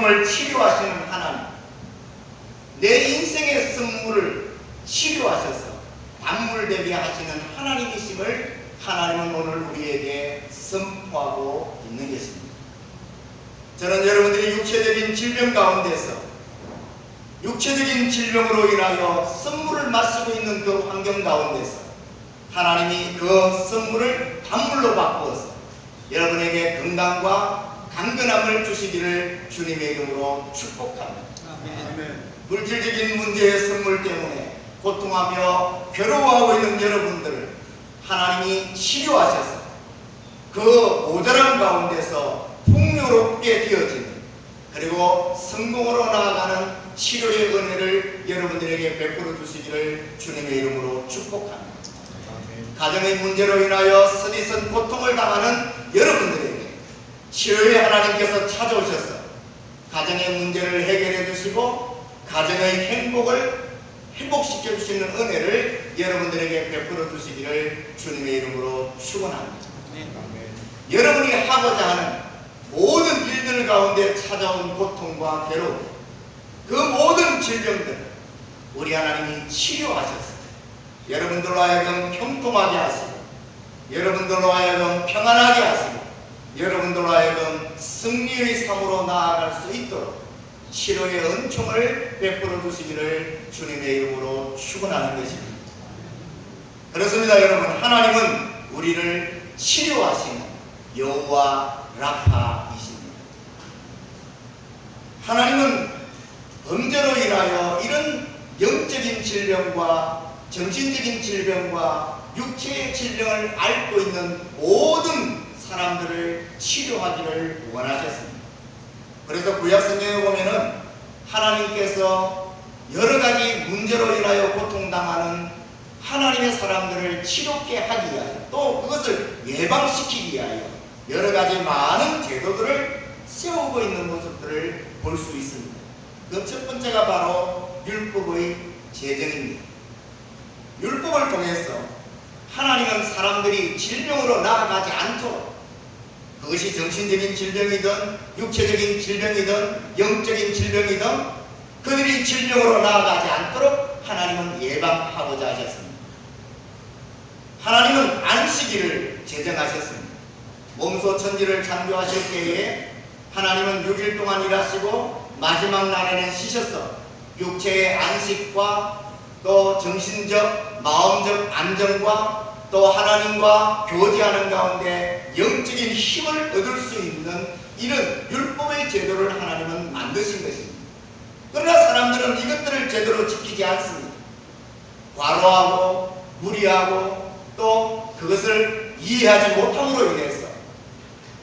고통을 치료하시는 하나님, 내 인생의 선물을 치료하셔서 단물되게 하시는 하나님이심을 하나님은 오늘 우리에게 선포하고 있는 것입니다. 저는 여러분들이 육체적인 질병 가운데서 육체적인 질병으로 인하여 선물을 마시고 있는 그 환경 가운데서 하나님이 그 선물을 단물로 바꾸어서 여러분에게 건강과 강건함을 주시기를 주님의 이름으로 축복합니다. 아멘. 물질적인 문제의 선물 때문에 고통하며 괴로워하고 있는 여러분들을 하나님이 치료하셔서 그 모자람 가운데서 풍요롭게 되어지는, 그리고 성공으로 나아가는 치료의 은혜를 여러분들에게 베풀어 주시기를 주님의 이름으로 축복합니다. 가정의 문제로 인하여 서디선 고통을 당하는 여러분들에게 치료의 하나님께서 찾아오셔서 가정의 문제를 해결해 주시고 가정의 행복을 회복시켜 주시는 은혜를 여러분들에게 베풀어 주시기를 주님의 이름으로 축원합니다. 여러분이 하고자 하는 모든 일들 가운데 찾아온 고통과 괴로움, 그 모든 질병들 우리 하나님이 치료하셔서 여러분들로 하여금 형통하게 하시고, 여러분들로 하여금 평안하게 하시고, 여러분들로 하여금 승리의 삶으로 나아갈 수 있도록 치료의 은총을 베풀어 주시기를 주님의 이름으로 축원하는 것입니다. 그렇습니다. 여러분, 하나님은 우리를 치료하시는 여호와 라파이십니다. 하나님은 범죄로 인하여 이런 영적인 질병과 정신적인 질병과 육체의 질병을 앓고 있는 모든 사람들을 치료하기를 원하셨습니다. 그래서 구약성경에 보면은 하나님께서 여러 가지 문제로 인하여 고통당하는 하나님의 사람들을 치료케 하기 위하여, 또 그것을 예방시키기 위하여 여러 가지 많은 제도들을 세우고 있는 모습들을 볼 수 있습니다. 그 첫 번째가 바로 율법의 제정입니다. 율법을 통해서 하나님은 사람들이 질병으로 나아가지 않도록, 그것이 정신적인 질병이든 육체적인 질병이든 영적인 질병이든 그들이 질병으로 나아가지 않도록 하나님은 예방하고자 하셨습니다. 하나님은 안식일을 제정하셨습니다. 몸소 천지를 창조하실 때에 하나님은 6일 동안 일하시고 마지막 날에는 쉬셔서 육체의 안식과 또 정신적, 마음적 안정과 또 하나님과 교제하는 가운데 영적인 힘을 얻을 수 있는 이런 율법의 제도를 하나님은 만드신 것입니다. 그러나 사람들은 이것들을 제대로 지키지 않습니다. 과로하고 무리하고 또 그것을 이해하지 못함으로 인해서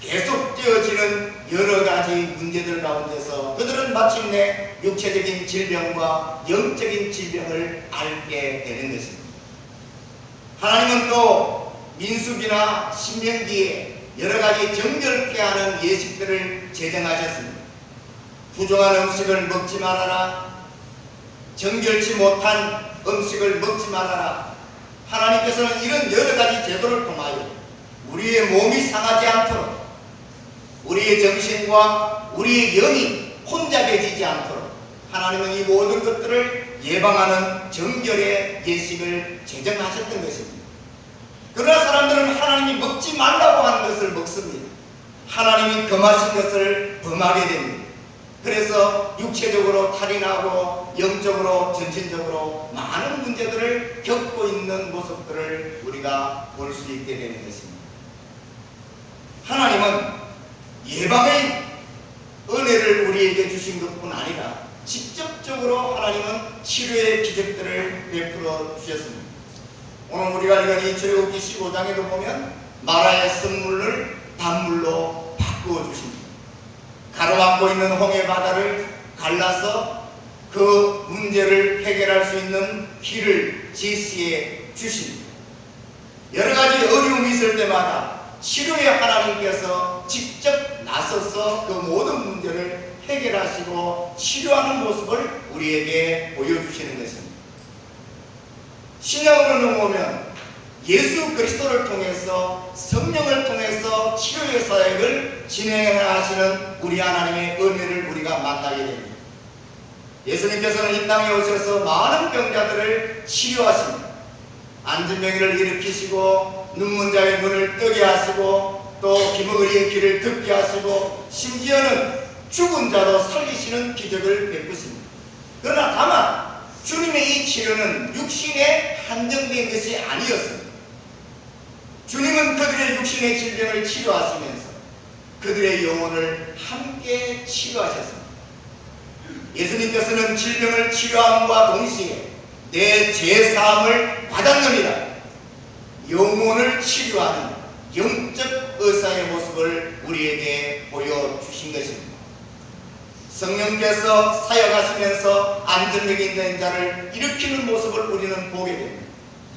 계속되어지는 여러 가지 문제들 가운데서 그들은 마침내 육체적인 질병과 영적인 질병을 앓게 되는 것입니다. 하나님은 또 민수기나 신명기에 여러 가지 정결케 하는 예식들을 제정하셨습니다. 부정한 음식을 먹지 말아라, 정결치 못한 음식을 먹지 말아라. 하나님께서는 이런 여러 가지 제도를 통하여 우리의 몸이 상하지 않도록, 우리의 정신과 우리의 영이 혼잡해지지 않도록 하나님은 이 모든 것들을 예방하는 정결의 예식을 제정하셨던 것입니다. 그러나 사람들은 하나님이 먹지 말라고 하는 것을 먹습니다. 하나님이 금하신 것을 범하게 됩니다. 그래서 육체적으로 탈이 나고 영적으로 정신적으로 많은 문제들을 겪고 있는 모습들을 우리가 볼 수 있게 되는 것입니다. 하나님은 예방의 은혜를 우리에게 주신 것뿐 아니라 직접적으로 하나님은 치료의 기적들을 베풀어 주셨습니다. 오늘 우리가 읽은 이 출애굽기 15장에도 보면 마라의 쓴물을 단물로 바꾸어 주십니다. 가로막고 있는 홍해 바다를 갈라서 그 문제를 해결할 수 있는 길을 제시해 주십니다. 여러 가지 어려움이 있을 때마다 치료의 하나님께서 직접 나서서 그 모든 문제를 해결하시고 치료하는 모습을 우리에게 보여주시는 것입니다. 신약으로 보면 예수 그리스도를 통해서 성령을 통해서 치료의 사역을 진행하시는 우리 하나님의 은혜를 우리가 만나 알게 됩니다. 예수님께서는 이 땅에 오셔서 많은 병자들을 치료하십니다. 안진병이를 일으키시고 눈먼 자의 눈을 뜨게 하시고 또 귀머거리의 귀를 듣게 하시고 심지어는 죽은 자도 살리시는 기적을 베푸십니다. 그러나 다만 주님의 이 치료는 육신에 한정된 것이 아니었습니다. 주님은 그들의 육신의 질병을 치료하시면서 그들의 영혼을 함께 치료하셨습니다. 예수님께서는 질병을 치료함과 동시에 내 죄사함을 받았느니라 영혼을 치료하는 영적 의사의 모습을 우리에게 보여주신 것입니다. 성령께서 사역하시면서 안전병인 자를 일으키는 모습을 우리는 보게 됩니다.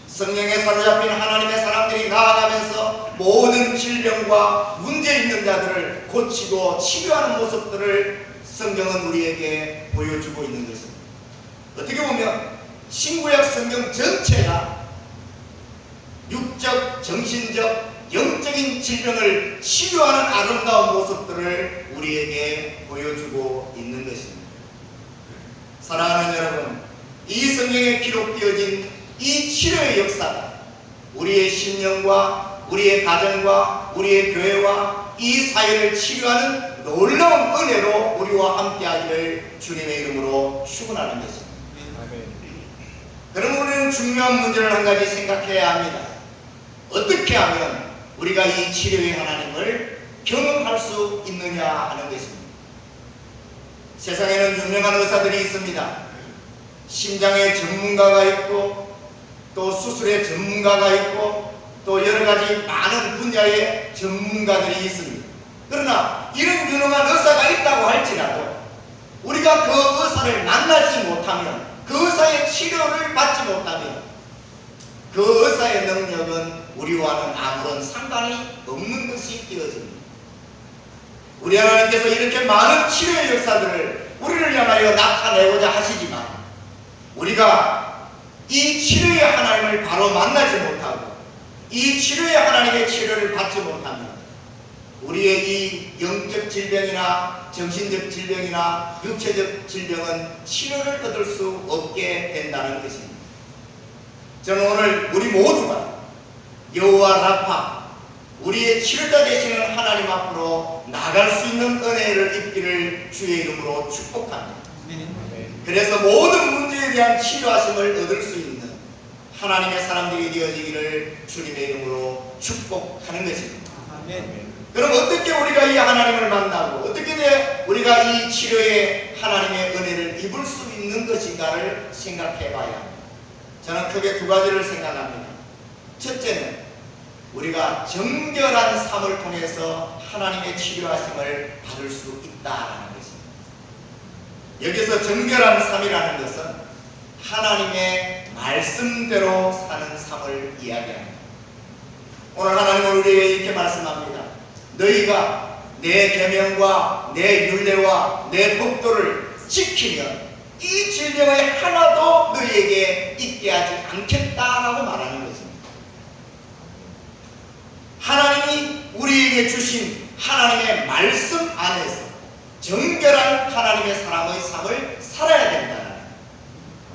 성령에 사로잡힌 하나님의 사람들이 나아가면서 모든 질병과 문제 있는 자들을 고치고 치료하는 모습들을 성경은 우리에게 보여주고 있는 것입니다. 어떻게 보면 신구약 성경 전체가 육적, 정신적, 영적인 질병을 치료하는 아름다운 모습들을 우리에게 보여주고 있는 것입니다. 사랑하는 여러분, 이 성경에 기록되어진 이 치료의 역사가 우리의 심령과 우리의 가정과 우리의 교회와 이 사회를 치료하는 놀라운 은혜로 우리와 함께하기를 주님의 이름으로 축원하는 것입니다. 그럼 우리는 중요한 문제를 한 가지 생각해야 합니다. 어떻게 하면 우리가 이 치료의 하나님을 경험할 수 있느냐 하는 것입니다. 세상에는 유명한 의사들이 있습니다. 심장의 전문가가 있고 또 수술의 전문가가 있고 또 여러가지 많은 분야의 전문가들이 있습니다. 그러나 이런 유명한 의사가 있다고 할지라도 우리가 그 의사를 만나지 못하면 그 의사의 치료를 받지 못하면 그 의사의 능력은 우리와는 아무런 상관이 없는 것이 되어집니다. 우리 하나님께서 이렇게 많은 치료의 역사들을 우리를 향하여 나타내고자 하시지만 우리가 이 치료의 하나님을 바로 만나지 못하고 이 치료의 하나님의 치료를 받지 못하면 우리의 이 영적 질병이나 정신적 질병이나 육체적 질병은 치료를 얻을 수 없게 된다는 것입니다. 저는 오늘 우리 모두가 여호와 라파 우리의 치료자 되시는 하나님 앞으로 나갈 수 있는 은혜를 입기를 주의 이름으로 축복합니다. 그래서 모든 문제에 대한 치료하심을 얻을 수 있는 하나님의 사람들이 되어지기를 주님의 이름으로 축복하는 것입니다. 그럼 어떻게 우리가 이 하나님을 만나고 어떻게 우리가 이 치료의 하나님의 은혜를 입을 수 있는 것인가를 생각해 봐야 합니다. 저는 크게 두 가지를 생각합니다. 첫째는 우리가 정결한 삶을 통해서 하나님의 치료하심을 받을 수 있다는 것입니다. 여기서 정결한 삶이라는 것은 하나님의 말씀대로 사는 삶을 이야기합니다. 오늘 하나님은 우리에게 이렇게 말씀합니다. 너희가 내 계명과 내 율례와 내 법도를 지키면 이 질병이 하나도 너희에게 있게 하지 않겠다라고 말하는 것입니다. 하나님이 우리에게 주신 하나님의 말씀 안에서 정결한 하나님의 사람의 삶을 살아야 된다는,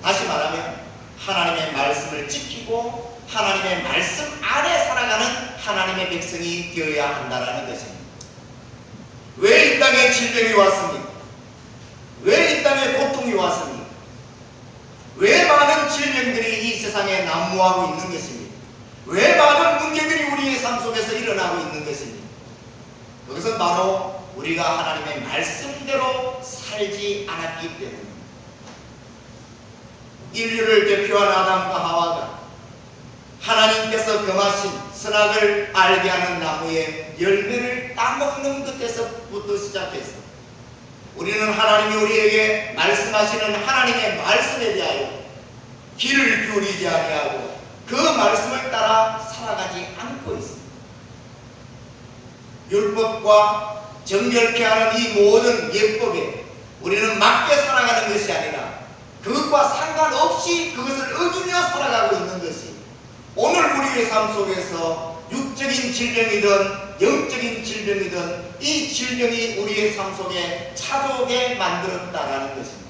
다시 말하면 하나님의 말씀을 지키고 하나님의 말씀 안에 살아가는 하나님의 백성이 되어야 한다는 것입니다. 왜 이 땅에 질병이 왔습니까? 왜 이 땅에 고통이 왔습니까? 왜 많은 질병들이 이 세상에 난무하고 있는 것입니까? 왜 많은 문제들이 우리의 삶 속에서 일어나고 있는 것입니까? 그것은 바로 우리가 하나님의 말씀대로 살지 않았기 때문입니다. 인류를 대표한 아담과 하와가 하나님께서 금하신 선악을 알게 하는 나무의 열매를 따먹는 것에서부터 시작해서 우리는 하나님이 우리에게 말씀하시는 하나님의 말씀에 대하여 귀를 기울이지 아니하고 그 말씀을 따라 살아가지 않고 있습니다. 율법과 정결케 하는 이 모든 예법에 우리는 맞게 살아가는 것이 아니라 그것과 상관없이 그것을 어기며 살아가고 있는 것이 오늘 우리의 삶 속에서 육적인 질병이든 영적인 질병이든 이 질병이 우리의 삶 속에 찾아오게 만들었다라는 것입니다.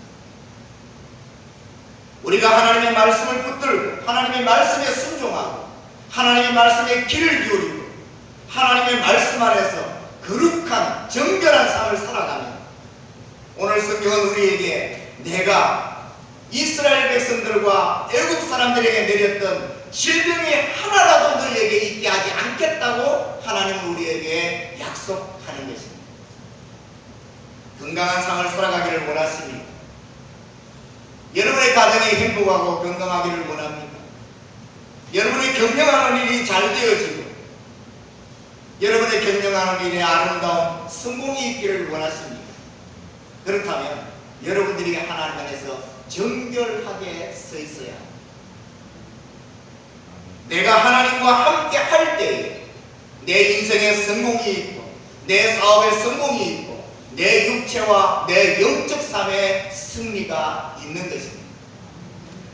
우리가 하나님의 말씀을 붙들고 하나님의 말씀에 순종하고 하나님의 말씀에 귀를 기울이고 하나님의 말씀 안에서 거룩한 정결한 삶을 살아가면 오늘 성경은 우리에게 내가 이스라엘 백성들과 애국 사람들에게 내렸던 질병이 하나라도 너희에게 있게 하지 않겠다고 하나님은 우리에게 약속하는 것입니다. 건강한 삶을 살아가기를 원하십니까? 여러분의 가정이 행복하고 건강하기를 원합니까? 여러분이 경영하는 일이 잘 되어지고 여러분의 경영하는 일에 아름다운 성공이 있기를 원하십니까? 그렇다면 여러분들이 하나님 안에서 정결하게 서 있어야 합니다. 내가 하나님과 함께 할 때에 내 인생에 성공이 있고 내 사업에 성공이 있고 내 육체와 내 영적 삶에 승리가 있는 것입니다.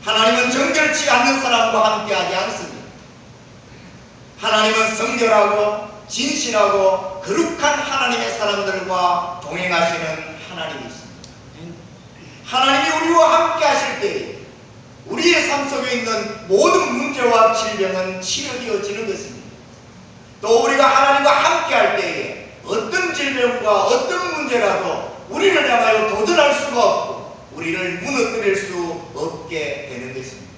하나님은 정결치 않는 사람과 함께 하지 않습니다. 하나님은 성결하고 진실하고 거룩한 하나님의 사람들과 동행하시는 하나님이십니다. 하나님이 우리와 함께 하실 때에 우리의 삶 속에 있는 모든 문제와 질병은 치료되어지는 것입니다. 또 우리가 하나님과 함께 할 때에 어떤 질병과 어떤 문제라도 우리를 향하여 도전할 수가 없고 우리를 무너뜨릴 수 없게 되는 것입니다.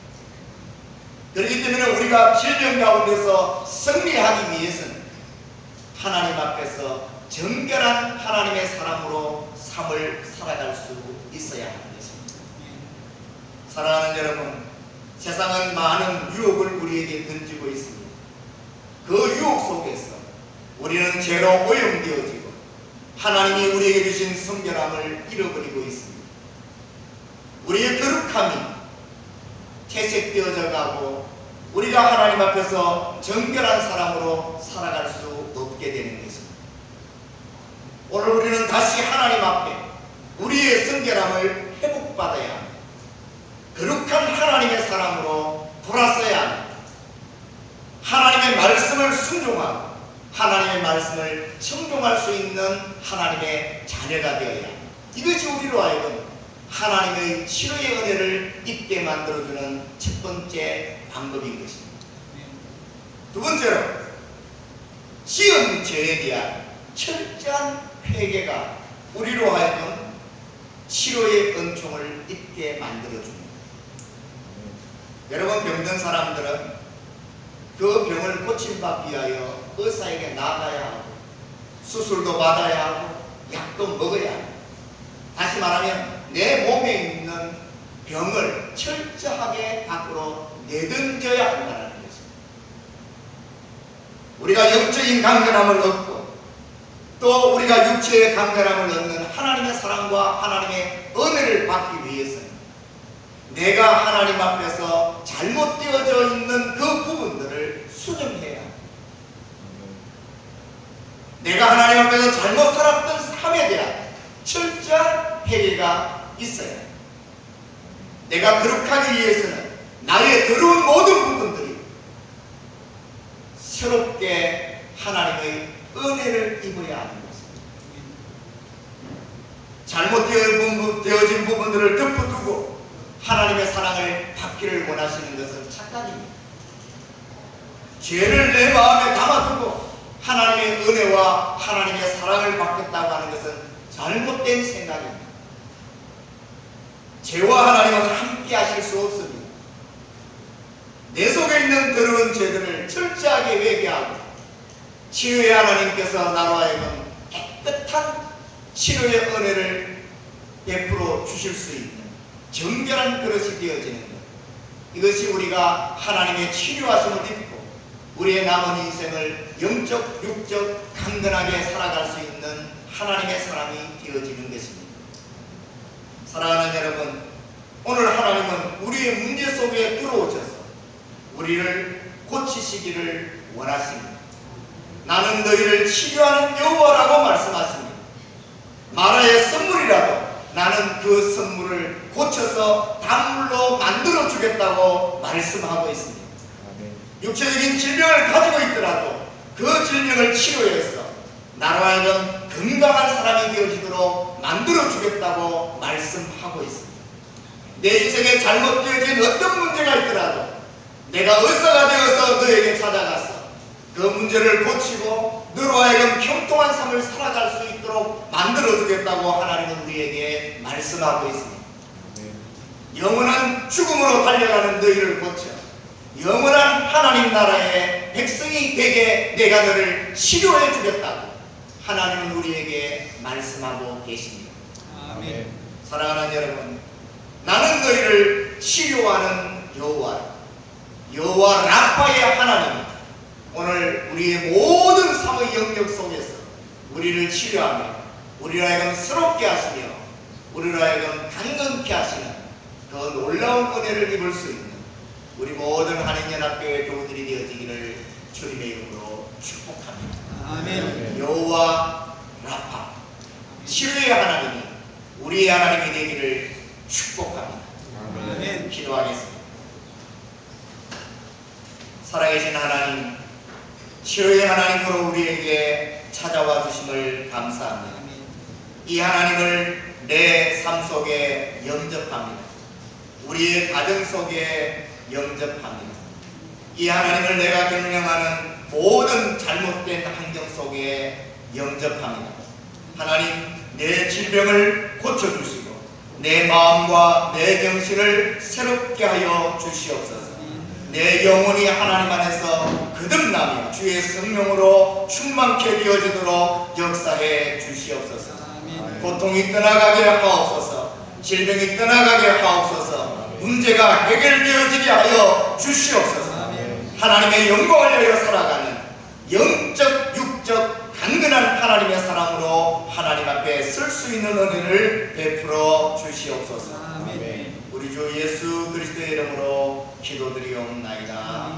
그렇기 때문에 우리가 질병 가운데서 승리하기 위해서는 하나님 앞에서 정결한 하나님의 사람으로 삶을 살아갈 수 있어야 하는 것입니다. 사랑하는 여러분, 세상은 많은 유혹을 우리에게 던지고 있습니다. 그 유혹 속에서 우리는 죄로 오염되어지고 하나님이 우리에게 주신 성결함을 잃어버리고 있습니다. 우리의 거룩함이 퇴색되어져 가고 우리가 하나님 앞에서 정결한 사람으로 살아갈 수 없게 되는 것입니다. 오늘 우리는 다시 하나님 앞에 우리의 성결함을 회복받아야 합니다. 거룩한 하나님의 사람으로 돌아서야 합니다. 하나님의 말씀을 순종하고 하나님의 말씀을 청종할 수 있는 하나님의 자녀가 되어야 합니다. 이것이 우리로 하여금 하나님의 치료의 은혜를 입게 만들어주는 첫 번째 방법인 것입니다. 두 번째로 지은 죄에 대한 철저한 회개가 우리로 하여금 치료의 은총을 입게 만들어줍니다. 여러분, 병든 사람들은 그 병을 고침받기 위하여 의사에게 나가야 하고 수술도 받아야 하고 약도 먹어야 합니다. 다시 말하면 내 몸에 있는 병을 철저하게 밖으로 내던져야 한다는 것입니다. 우리가 영적인 강건함을 얻고 또 우리가 육체의 강건함을 얻는 하나님의 사랑과 하나님의 은혜를 받기 위해서는 내가 하나님 앞에서 잘못되어져 있는 그 부분들을 수정해야 합니다. 내가 하나님 앞에서 잘못 살았던 삶에 대한 철저한 회개가 있어야 합니다. 내가 거룩하기 위해서는 나의 더러운 모든 부분들이 새롭게 하나님의 은혜를 입어야 하는 것입니다. 잘못되어진 부분들을 덮어두고 하나님의 사랑을 받기를 원하시는 것은 착각입니다. 죄를 내 마음에 담아두고 하나님의 은혜와 하나님의 사랑을 받겠다고 하는 것은 잘못된 생각입니다. 죄와 하나님은 함께 하실 수 없습니다. 내 속에 있는 더러운 죄들을 철저하게 회개하고 치유의 하나님께서 나로 하여금 깨끗한 치료의 은혜를 베풀어 주실 수 있는 정결한 그릇이 되어지는 것, 이것이 우리가 하나님의 치료하심을 입고 우리의 남은 인생을 영적, 육적, 강건하게 살아갈 수 있는 하나님의 사람이 되어지는 것입니다. 사랑하는 여러분, 오늘 하나님은 우리의 문제 속에 들어오셔서 우리를 고치시기를 원하십니다. 나는 너희를 치료하는 여호와라고 말씀하십니다. 마라의 선물이라도 나는 그 선물을 고쳐서 단물로 만들어 주겠다고 말씀하고 있습니다. 육체적인 질병을 가지고 있더라도 그 질병을 치료해서 나로 하여금 건강한 사람이 되어지도록 만들어주겠다고 말씀하고 있습니다. 내 인생에 잘못되어진 어떤 문제가 있더라도 내가 의사가 되어서 너에게 찾아가서 그 문제를 고치고 너로 하여금 형통한 삶을 살아갈 수 있도록 만들어주겠다고 하나님은 우리에게 말씀하고 있습니다. 영원한 죽음으로 달려가는 너희를 고쳐 영원한 하나님 나라의 백성이 되게 내가 너를 치료해 주겠다고 하나님은 우리에게 말씀하고 계십니다. 아멘. 사랑하는 여러분, 나는 너희를 치료하는 여호와 라파의 하나님, 오늘 우리의 모든 삶의 영역 속에서 우리를 치료하며 우리를 하여금 새롭게 하시며 우리를 하여금 강건케 하시는 그 놀라운 은혜를 입을 수 있는 우리 모든 한인연합교회 교우들이 되어지기를 주님의 이름으로 축복합니다. 아멘. 여호와 라파, 치료의 하나님이 우리의 하나님이 되기를 축복합니다. 아멘. 기도하겠습니다. 살아계신 하나님, 치료의 하나님으로 우리에게 찾아와 주심을 감사합니다. 이 하나님을 내 삶 속에 영접합니다. 우리의 가정 속에 영접합니다. 이 하나님을 내가 경영하는 모든 잘못된 환경 속에 영접합니다. 하나님, 내 질병을 고쳐주시고 내 마음과 내 정신을 새롭게 하여 주시옵소서. 내 영혼이 하나님 안에서 거듭나며 주의 성령으로 충만케 되어지도록 역사해 주시옵소서. 고통이 떠나가게 하옵소서. 질병이 떠나가게 하옵소서. 문제가 해결되어지게 하여 주시옵소서. 하나님의 영광을 위하여 살아가는 영적 육적 강건한 하나님의 사람으로 하나님 앞에 설 수 있는 은혜를 베풀어 주시옵소서. 아멘. 우리 주 예수 그리스도의 이름으로 기도드리옵나이다.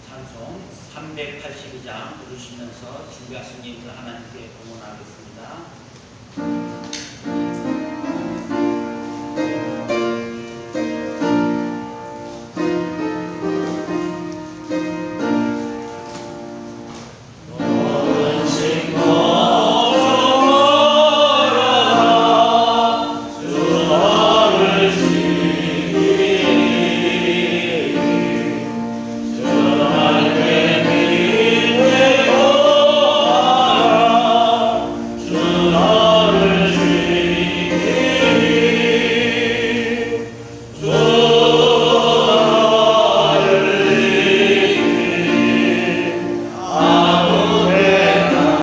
찬송 382장 부르시면서 준비하신 예물을 하나님께 공헌하겠습니다.